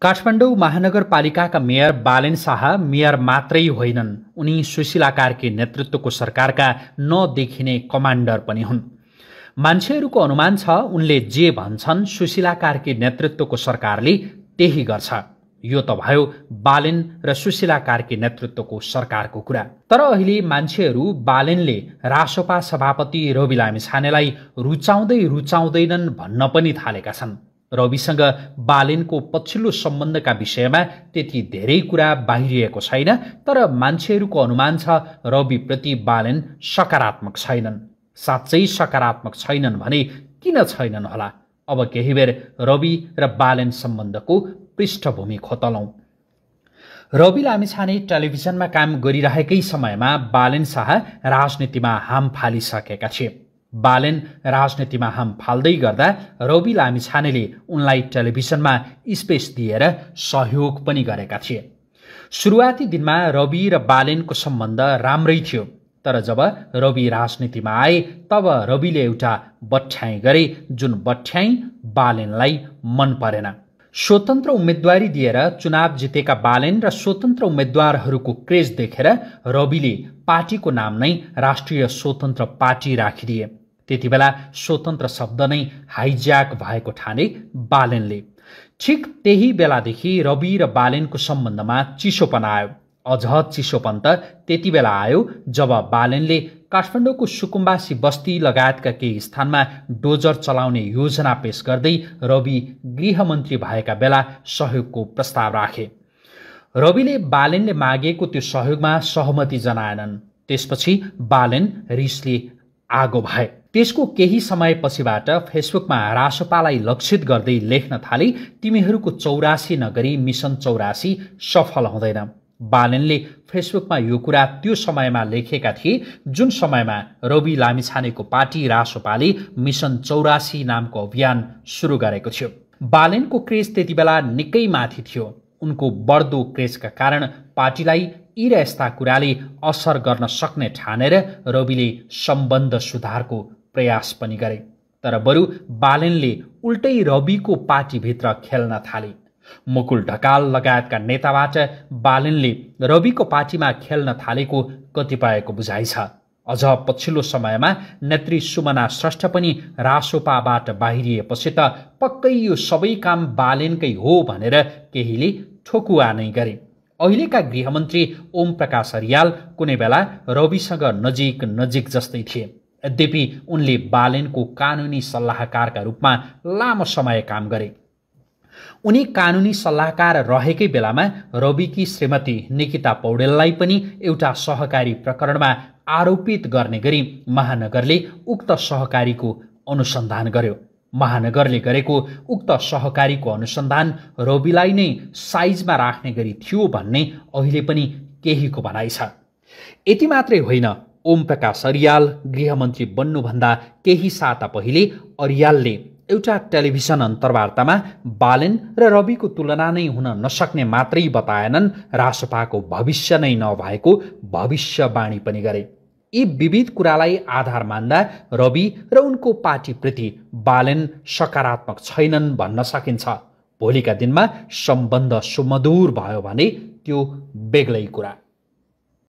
काठमाडौँ महानगरपालिकाका mayor Balen Shah mayor मात्रै होइनन्, उनी सुशीला कार्की नेतृत्वको सरकारका नदेखिने कमान्डर पनि हुन्। मान्छेहरूको अनुमान छ उनले जे भन्छन् सुशीला कार्की नेतृत्वको सरकारले त्यही गर्छ। यो त भयो बालेन र सुशीला कार्की नेतृत्वको सरकारको कुरा। तर अहिले मान्छेहरू बालेनले रासोपा सभापति रवि लामिछानेलाई रुचाउँदैनन् भन्न पनि थालेका छन्। रविसँग बालेनको पछिल्लो सम्बन्धका विषयमा त्यति धेरै कुरा बाहिरिएको छैन, तर मान्छेहरूको अनुमान छ रविप्रति बालेन सकारात्मक छैनन्। साँच्चै सकारात्मक छैनन् भने किन छैनन् होला? अब केही बेर रवि र बालेन सम्बन्धको पृष्ठभूमि खोतलौं। रवि लामिछाने टेलिभिजनमा काम गरिरहेकै समयमा बालेन शाह राजनीतिमा हाम फालिसकेका थिए। बालेन राजनीतिमा हाम फाल्दै गर्दा रवि लामिछानेले उनलाई टेलिभिजनमा स्पेस दिएर सहयोग पनि गरेका थिए। सुरुवाती दिनमा रवि र बालेनको सम्बन्ध राम्रै थियो, तर जब रवि राजनीतिमा आए तब रविले एउटा बठ्याई गरे, जुन बठ्याई बालेनलाई मन परेन। स्वतन्त्र उम्मेदवारी दिएर चुनाव जितेका बालेन र स्वतन्त्र उम्मेद्वारहरूको क्रेज देखेर रविले पार्टीको नाम नै राष्ट्रिय स्वतन्त्र पार्टी राखिदिए। त्यति बेला स्वतन्त्र शब्द नै हाइज्याक भएको ठाने बालेनले। ठिक त्यही बेलादेखि रवि र बालेनको सम्बन्धमा चिसोपन आयो। अझ चिसोपन त त्यति बेला आयो जब बालेनले काठमाडौँको सुकुम्बासी बस्ती लगायतका केही स्थानमा डोजर चलाउने योजना पेश गर्दै रवि गृहमन्त्री भएका बेला सहयोगको प्रस्ताव राखे। रविले बालेनले मागेको त्यो सहयोगमा सहमति जनाएनन्। त्यसपछि बालेन रिसले आगो भए। त्यसको केही समयपछिबाट फेसबुकमा रासोपालाई लक्षित गर्दै लेख्न थाले, तिमीहरूको 84 नगरी मिसन 84 सफल हुँदैन। बालेनले फेसबुकमा यो कुरा त्यो समयमा लेखेका थिए जुन समयमा रवि लामिछानेको पार्टी रासोपाले मिसन 84 नामको अभियान सुरु गरेको थियो। बालेनको क्रेज त्यति बेला निकै माथि थियो। उनको बढ्दो क्रेजका कारण पार्टीलाई यी र यस्ता कुराले असर गर्न सक्ने ठानेर रविले सम्बन्ध सुधारको प्रयास पनि गरे। तर बरु बालेनले उल्टै रविको पार्टीभित्र खेल्न थाले। मुकुल ढकाल लगायतका नेताबाट बालेनले रविको पार्टीमा खेल्न थालेको कतिपयको बुझाइ छ। अझ पछिल्लो समयमा नेत्री सुमना श्रेष्ठ पनि रासोपाबाट बाहिरिएपछि त पक्कै यो सबै काम बालेनकै हो भनेर केहीले ठोकुवा नै गरे। अहिलेका गृहमन्त्री ओम प्रकाश रियाल कुनै बेला रविसँग नजिक जस्तै थिए। यद्यपि उनले बालेनको कानुनी सल्लाहकारका रूपमा लामो समय काम गरे। उनी कानुनी सल्लाहकार रहेकै बेलामा रविकी श्रीमती निकिता पौडेललाई पनि एउटा सहकारी प्रकरणमा आरोपित गर्ने गरी महानगरले उक्त सहकारीको अनुसन्धान गर्यो। महानगरले गरेको उक्त सहकारीको अनुसन्धान रविलाई नै साइजमा राख्ने गरी थियो भन्ने अहिले पनि केहीको भनाइ छ। यति मात्रै होइन, ओम प्रकाश अरियाल गृहमन्त्री बन्नुभन्दा केही साता पहिले अरियालले एउटा टेलिभिजन अन्तर्वार्तामा बालेन र रविको तुलना नै हुन नसक्ने मात्रै बताएनन्, रासोपाको भविष्य नै नभएको भविष्यवाणी पनि गरे। यी विविध कुरालाई आधार मान्दा रवि र उनको पार्टीप्रति बालेन सकारात्मक छैनन् भन्न सकिन्छ। भोलिका दिनमा सम्बन्ध सुमधुर भयो भने त्यो बेग्लै कुरा।